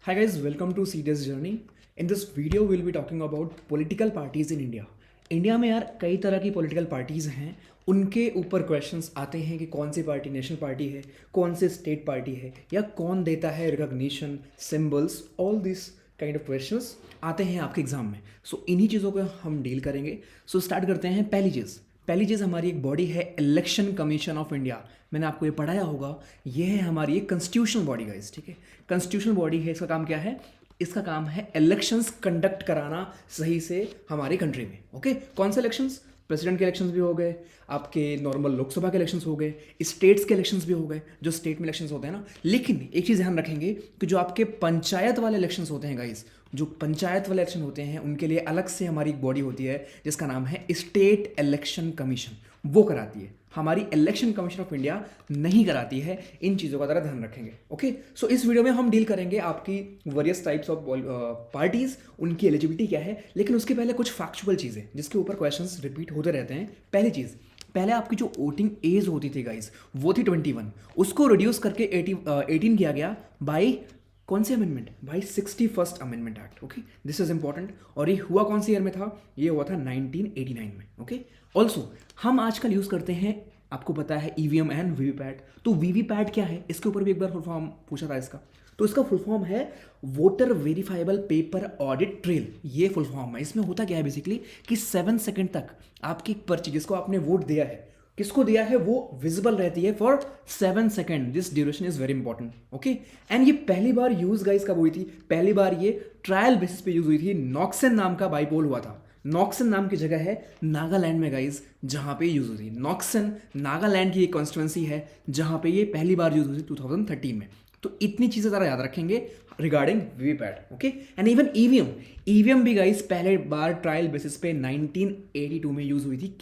Hi guys, welcome to CDS Journey. In this video, we'll be talking about political parties in India. India में यार कई तरह की political parties हैं. उनके ऊपर क्वेश्चंस आते हैं कि कौन सी पार्टी नेशनल पार्टी है, कौन सी स्टेट पार्टी है, या कौन देता है recognition, symbols, all this kind of questions आते हैं आपके एग्जाम में. सो इन्हीं चीज़ों को हम डील करेंगे. सो स्टार्ट करते हैं. पहली चीज़ हमारी एक बॉडी है इलेक्शन कमीशन ऑफ इंडिया. मैंने आपको ये पढ़ाया होगा. ये है हमारी एक कॉन्स्टिट्यूशनल बॉडी गाइस, ठीक है. कॉन्स्टिट्यूशनल बॉडी है. इसका काम क्या है? इसका काम है इलेक्शंस कंडक्ट कराना सही से हमारी कंट्री में. ओके, कौन से इलेक्शंस? प्रेसिडेंट के इलेक्शंस भी हो गए, आपके नॉर्मल लोकसभा के इलेक्शंस हो गए, स्टेट्स के इलेक्शंस भी हो गए, जो स्टेट में इलेक्शंस होते हैं ना. लेकिन एक चीज़ ध्यान रखेंगे कि जो आपके पंचायत वाले इलेक्शंस होते हैं गाइस, जो पंचायत वाले इलेक्शन होते हैं उनके लिए अलग से हमारी एक बॉडी होती है जिसका नाम है स्टेट इलेक्शन कमीशन. वो कराती है. हमारी इलेक्शन कमीशन ऑफ इंडिया नहीं कराती है. इन चीज़ों का ज़रा ध्यान रखेंगे. ओके, सो इस वीडियो में हम डील करेंगे आपकी वेरियस टाइप्स ऑफ पार्टीज, उनकी एलिजिबिलिटी क्या है. लेकिन उसके पहले कुछ फैक्चुअल चीज़ें जिसके ऊपर क्वेश्चंस रिपीट होते रहते हैं. पहली चीज़, पहले आपकी जो वोटिंग एज होती थी गाइस वो थी 21. उसको रिड्यूस करके 18 किया गया बाई कौन सी अमेंडमेंट? भाई 61st amendment act. Okay, this is important. और ये हुआ कौन सी ईयर में था? ये हुआ था 1989 में. ओके, ऑल्सो हम आजकल यूज़ करते हैं, आपको पता है, ईवीएम एंड वीवीपैट. तो वीवीपैट क्या है? इसके ऊपर भी एक बार फुल फॉर्म पूछा था इसका. तो इसका फुल फॉर्म है voter verifiable paper audit trail. ये फुल फॉर्म है. इसमें होता क्या है बेसिकली कि 7 सेकंड तक आपकी पर्ची जिसको आपने वोट दिया है, किसको दिया है, वो विजिबल रहती है for 7 second. This duration is very important. Okay, and ये पहली बार यूज गाइस कब हुई थी? पहली बार ये ट्रायल बेसिस पे यूज हुई थी. नॉक्सन नाम का बाईपोल हुआ था. नॉक्सन नाम की जगह है नागालैंड में गाइस, जहां पे यूज हुई थी. नॉक्सन नागालैंड की एक कॉन्स्टिट्यूंसी है जहां पे ये पहली बार यूज हुई थी 2013 में. तो इतनी चीजें जरा याद रखेंगे regarding VVPAT. Okay, and even EVM भी गाइस पहले बार ट्रायल बेसिस पे 1982 में यूज हुई थी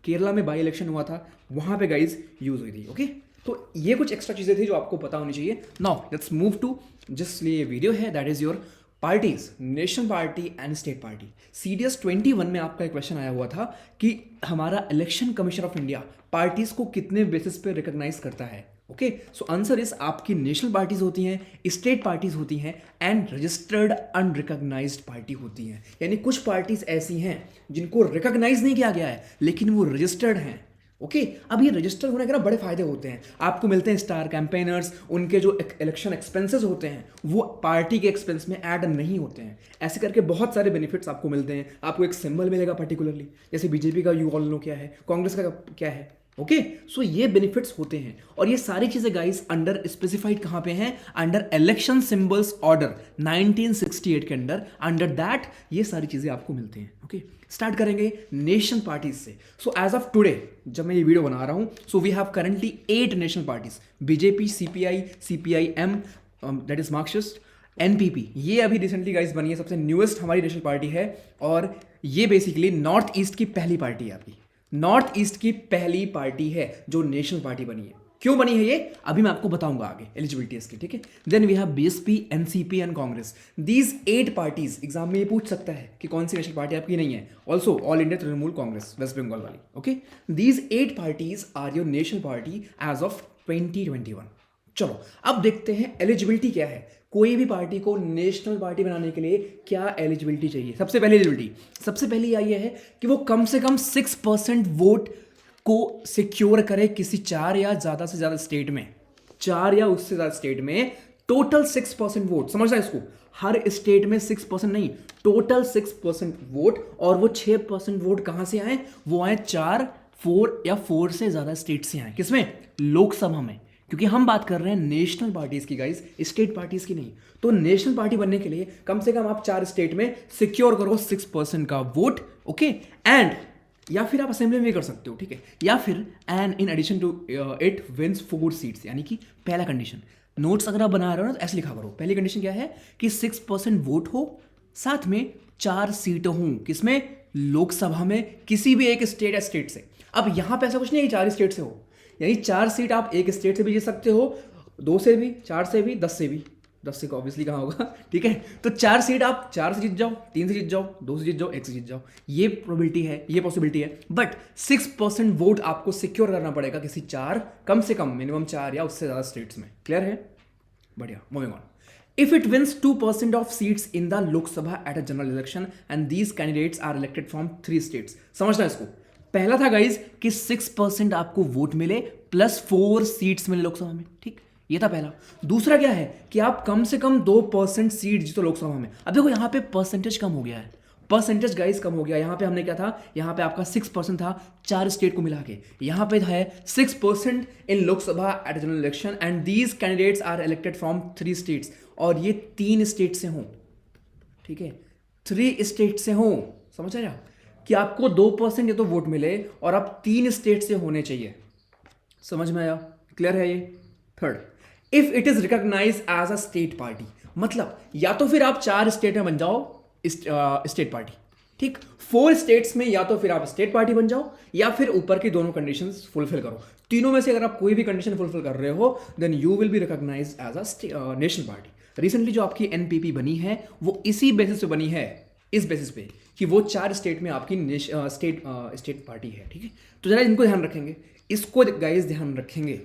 केरला में बाई इलेक्शन हुआ था, वहां पे गाइस यूज हुई थी. ओके, तो ये कुछ एक्स्ट्रा चीजें थी जो आपको पता होनी चाहिए. नाउ लेट्स मूव टू जिस लिए वीडियो है, that is your parties, national party and state party. CDS 21 में आपका एक क्वेश्चन आया हुआ था कि हमारा election commission of India parties को कितने बेसिस पे रिकॉग्नाइज करता है. ओके, सो आंसर इज आपकी नेशनल पार्टीज होती हैं, स्टेट पार्टीज होती हैं, एंड रजिस्टर्ड अनरिकॉग्नाइज्ड पार्टी होती हैं. यानी कुछ पार्टीज ऐसी हैं जिनको रिकॉग्नाइज नहीं किया गया है लेकिन वो रजिस्टर्ड हैं. ओके, अब ये रजिस्टर होने के ना बड़े फायदे होते हैं. आपको मिलते हैं स्टार कैंपेनर्स. उनके जो इलेक्शन एक्सपेंसेस होते हैं वो पार्टी के एक्सपेंस में ऐड नहीं होते हैं. ऐसे करके बहुत सारे बेनिफिट्स आपको मिलते हैं. आपको एक सिंबल मिलेगा पर्टिकुलरली, जैसे बीजेपी का यू ऑल नो क्या है, कांग्रेस का क्या है. ओके, सो ये बेनिफिट्स होते हैं. और ये सारी चीजें गाइस अंडर स्पेसिफाइड कहां पे हैं? अंडर इलेक्शन सिंबल्स ऑर्डर 1968 के अंडर दैट ये सारी चीजें आपको मिलती हैं. ओके, स्टार्ट करेंगे नेशनल पार्टीज से. सो एज ऑफ टुडे जब मैं ये वीडियो बना रहा हूं, so we have currently 8 national parties. BJP, CPI-M, that is Marxist, NPP, ये अभी रिसेंटली गाइस बनी है, सबसे न्यूएस्ट हमारी नेशनल पार्टी है. और ये बेसिकली नॉर्थ ईस्ट की पहली पार्टी है. आपकी नॉर्थ ईस्ट की पहली पार्टी है जो नेशनल पार्टी बनी है. क्यों बनी है ये अभी मैं आपको बताऊंगा आगे एलिजिबिलिटी इसकी. ठीक है, then we have BSP, NCP and Congress. These 8 parties exam में ये पूछ सकता है कि कौन सी नेशनल पार्टी आपकी नहीं है. Also all India Trinamool Congress, West Bengal वाली. Okay, these 8 parties are your national party as of 2021. चलो अब देखते हैं एलिजिबिलिटी क्या है. कोई भी पार्टी को नेशनल पार्टी बनाने के लिए क्या एलिजिबिलिटी चाहिए? सबसे पहले ये है कि वो कम से कम 6% वोट को सिक्योर करे किसी 4 या ज्यादा से ज्यादा स्टेट में. 4 या उससे ज्यादा स्टेट में टोटल 6% वोट. समझना इसको, हर स्टेट में 6% नहीं, टोटल 6% वोट. और वो 6% वोट कहां से आए? वो आए 4 या 4 से ज्यादा स्टेट से आए. किसमें? लोकसभा में. क्योंकि हम बात कर रहे हैं नेशनल पार्टीज की गाइस, स्टेट पार्टीज की नहीं. तो नेशनल पार्टी बनने के लिए कम से कम आप 4 स्टेट में सिक्योर करो 6% का वोट. ओके, एंड या फिर आप असेंबली में कर सकते हो. ठीक है, या फिर and in addition to it wins 4 seats. यानी कि पहला कंडीशन, नोट्स अगर आप बना रहे हो ना तो ऐसे लिखा करो. पहली कंडीशन क्या है कि 6% वोट हो, साथ में 4 सीट हो. किसमें? लोकसभा में, किसी भी एक स्टेट से. अब यहां पे ऐसा कुछ नहीं है 4 स्टेट से हो. यानी 4 सीट आप एक स्टेट से भी जीत सकते हो, 2 से भी, 4 से भी, 10 से भी. 10 से ऑब्वियसली कहाँ होगा. ठीक है, तो 4 सीट आप 4 से जीत जाओ, 3 से जीत जाओ, 2 से जीत जाओ, 1 से जीत जाओ. ये प्रोबेबिलिटी है, ये पॉसिबिलिटी है. बट 6% वोट आपको सिक्योर करना पड़ेगा कम से कम मिनिमम 4 या उससे ज्यादा स्टेट्स में. क्लियर है? बढ़िया, moving on. if it wins 2% of seats in the Lok Sabha at a general election and these candidates are elected from 3 states. समझना इसको. पहला था गाइज कि 6% आपको वोट मिले प्लस 4 सीट्स मिले लोकसभा में. ठीक, ये था पहला. दूसरा क्या है कि आप कम से कम 2% सीट जीतो लोकसभा में. अब देखो यहाँ पे परसेंटेज कम हो गया है. परसेंटेज गाइस कम हो गया. यहाँ पे हमने क्या था, यहाँ पे आपका 6% था 4 स्टेट को मिला के. यहाँ पे है 6% in Lok Sabha at general election and these candidates are elected from 3 states. और ये 3 स्टेट से हों. ठीक है, 3 स्टेट से हों. समझ आया कि आपको 2% ये तो वोट मिले और आप 3 स्टेट से होने चाहिए. समझ में आया? क्लियर है ये? Third, if it is recognize as a state party. मतलब या तो फिर आप 4 स्टेट में बन जाओ स्टेट पार्टी. ठीक, 4 स्टेट्स में या तो फिर आप स्टेट पार्टी बन जाओ या फिर ऊपर की दोनों कंडीशंस फुलफिल करो. तीनों में से अगर आप कोई भी कंडीशन फुलफिल कर रहे हो then you will be recognize as a national party. Recently जो आपकी एनपीपी बनी है वो इसी बेसिस पे बनी है, इस बेसिस पे कि वो 4 स्टेट में आपकी स्टेट पार्टी है. ठीक है, तो जरा इनको ध्यान रखेंगे, इसको गाइस ध्यान रखेंगे.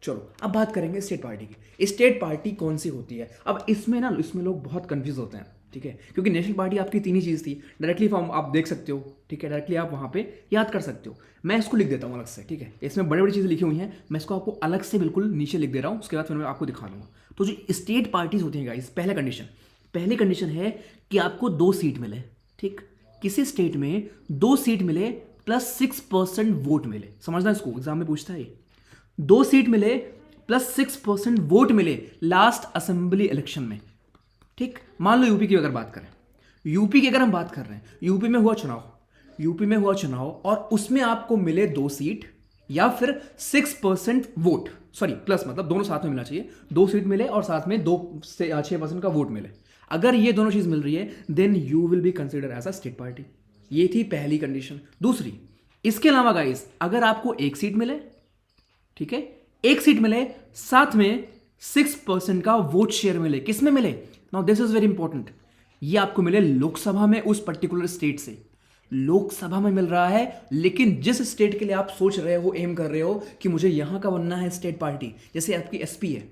चलो अब बात करेंगे स्टेट पार्टी की. स्टेट पार्टी कौन सी होती है? अब इसमें लोग बहुत कंफ्यूज होते हैं. ठीक है, क्योंकि नेशनल पार्टी आपकी 3 ही चीज़ थी. डायरेक्टली फॉर्म आप देख सकते हो. ठीक है, डायरेक्टली आप वहाँ पे याद कर सकते हो. मैं इसको लिख देता हूँ अलग से. ठीक है, इसमें बड़ी बड़ी चीज़ें लिखी हुई हैं, मैं इसको आपको अलग से बिल्कुल नीचे लिख दे रहा हूँ. उसके बाद फिर मैं आपको दिखा दूँगा. तो जो स्टेट पार्टीज होती हैं गाइस, पहली कंडीशन है कि आपको 2 सीट मिले. ठीक, किसी स्टेट में 2 सीट मिले प्लस 6% वोट मिले. समझना इसको, एग्जाम में पूछता है. 2 सीट मिले प्लस 6% वोट मिले लास्ट असेंबली इलेक्शन में. ठीक, मान लो यूपी की अगर बात करें, यूपी की अगर हम बात कर रहे हैं, यूपी में हुआ चुनाव और उसमें आपको मिले 2 सीट या फिर 6% वोट, सॉरी प्लस मतलब दोनों साथ में मिलना चाहिए. 2 सीट मिले और साथ में 2 से 6% का वोट मिले. अगर ये दोनों चीज मिल रही है then you will be consider as a state party. ये थी पहली कंडीशन. दूसरी, इसके अलावा गाइस अगर आपको 1 सीट मिले, ठीक है, 1 सीट मिले साथ में 6% का वोट शेयर मिले. किस में मिले? Now this is very important. ये आपको मिले लोकसभा में उस पर्टिकुलर स्टेट से. लोकसभा में मिल रहा है, लेकिन जिस स्टेट के लिए आप सोच रहे हो, एम कर रहे हो कि मुझे यहां का बनना है स्टेट पार्टी, जैसे आपकी एसपी है,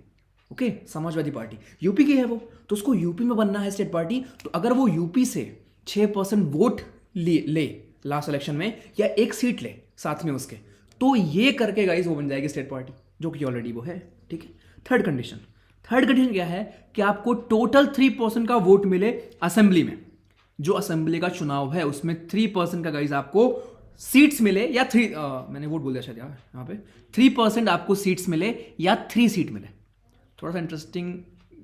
ओके, समाजवादी पार्टी, यूपी की है वो, तो उसको यूपी में बनना है स्टेट पार्टी. तो अगर वो यूपी से 6% वोट ले लास्ट इलेक्शन में या 1 सीट ले साथ में उसके, तो ये करके गाइस वो बन जाएगी स्टेट पार्टी, जो कि ऑलरेडी वो है. ठीक है. थर्ड कंडीशन क्या है कि आपको टोटल 3% का वोट मिले असेंबली में. जो असेंबली का चुनाव है उसमें 3% का गाइस आपको सीट्स मिले या मैंने वोट बोल दिया शायद यहाँ पे 3% आपको सीट्स मिले या 3 सीट मिले. थोड़ा सा इंटरेस्टिंग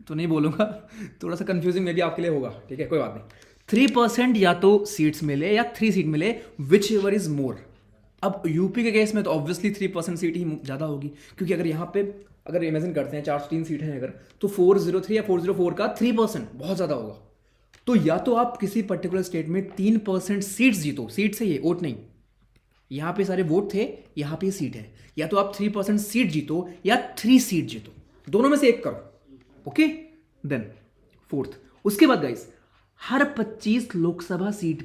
तो नहीं बोलूंगा, थोड़ा सा कंफ्यूजिंग में भी आपके लिए होगा. ठीक है, कोई बात नहीं. 3% या तो सीट्स मिले या 3 सीट मिले, विच एवर इज मोर. अब यूपी के केस में तो ऑब्वियसली 3% सीट ही ज़्यादा होगी, क्योंकि अगर यहाँ पे अगर इमेजिन करते हैं 403 सीट हैं अगर, तो 403 या 404 का 3% बहुत ज़्यादा होगा. तो या तो आप किसी पर्टिकुलर स्टेट में 3% सीट्स जीतो, सीट से ये वोट नहीं, यहाँ पे सारे वोट थे, यहाँ पे सीट है, या तो आप 3% सीट जीतो या 3 सीट जीतो, दोनों में से एक करो. ओके, देन फोर्थ, उसके बाद गाइस हर 25 लोकसभा सीट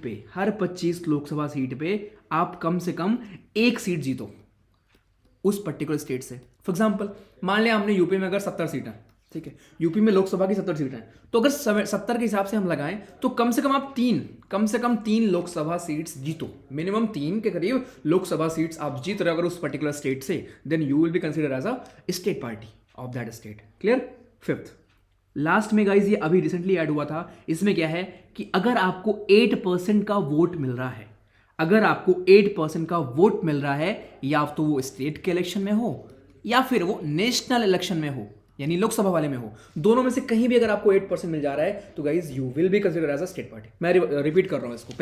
पे आप कम से कम 1 सीट जीतो उस पर्टिकुलर स्टेट से. फॉर एग्जांपल मान लिया हमने यूपी में अगर 70 सीट हैं, ठीक है, यूपी में लोकसभा की 70 सीट हैं, तो अगर 70 के हिसाब से हम लगाएं तो कम से कम 3 लोकसभा सीट्स जीतो. मिनिमम 3 के करीब लोकसभा सीट्स आप जीत रहे हो अगर उस पर्टिकुलर स्टेट से, then you will be consider as a state party of that state. Clear. Fifth, last में गाइज ये अभी रिसेंटली ऐड हुआ था. इसमें क्या है कि अगर आपको 8% का वोट मिल रहा है, या तो वो स्टेट के इलेक्शन में हो या फिर वो नेशनल इलेक्शन में हो, यानी लोकसभा वाले में हो, दोनों में से कहीं भी अगर आपको 8% मिल जा रहा है तो guys you will be consider as a state party. मैं रिपीट कर रहा हूं इसको.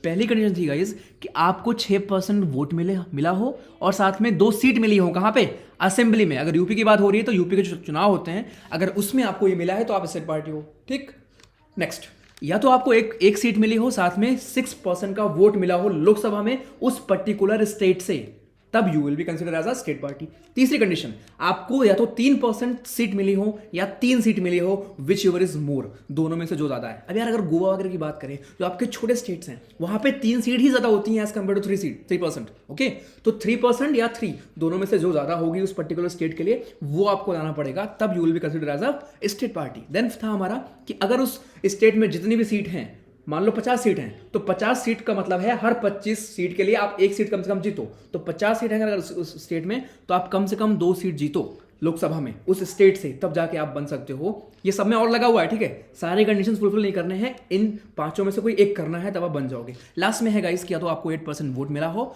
पहली कंडीशन थी गाइज कि आपको 6% वोट मिला हो और साथ में 2 सीट मिली हो. कहां पे? असेंबली में. अगर यूपी की बात हो रही है तो यूपी के जो चुनाव होते हैं, अगर उसमें आपको ये मिला है तो आप स्टेट पार्टी हो. ठीक. नेक्स्ट, या तो आपको एक सीट मिली हो, साथ में 6% का वोट मिला हो लोकसभा में उस पर्टिकुलर स्टेट से, तब you will be consider as a state party. तीसरी कंडीशन, आपको या तो 3% सीट मिली हो या 3 सीट मिली हो, विच एवर इज मोर, दोनों में से जो ज्यादा है। अब यार अगर गोवा वगैरह की बात करें, जो आपके छोटे स्टेट्स हैं, वहां पे 3 सीट ही ज्यादा होती हैं एज कंपेयर टू 3%। ओके, तो 3% या 3, दोनों में से जो ज्यादा होगी उस पर्टिकुलर स्टेट के लिए, वो आपको लाना पड़ेगा, तब you will be consider as a state party. Then था हमारा कि अगर उस स्टेट में जितनी भी सीट हैं, मान लो 50 सीट हैं, तो 50 सीट का मतलब है हर 25 सीट के लिए आप एक सीट कम से कम जीतो। तो 50 सीट है अगर उस स्टेट में, तो आप कम से कम 2 सीट जीतो लोकसभा में उस स्टेट से, तब जाके आप बन सकते हो। ये सब में और लगा हुआ है, ठीक है, सारे कंडीशंस फुलफिल नहीं करने हैं, इन 5 में से कोई एक करना है, तब आप बन जाओगे। लास्ट में है गाइस कि या तो आपको 8% वोट मिला हो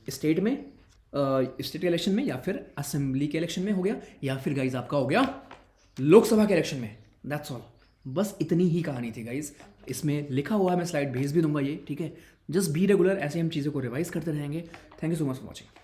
स्टेट में, स्टेट के इलेक्शन में, या फिर असेंबली के इलेक्शन में हो गया, या फिर गाइस आपका हो गया लोकसभा के इलेक्शन में। दैट्स ऑल, बस इतनी ही कहानी थी गाइस। इसमें लिखा हुआ है, मैं स्लाइड भेज भी दूंगा ये, ठीक है। जस्ट बी रेगुलर, ऐसे हम चीज़ों को रिवाइज करते रहेंगे। Thank you so much for watching.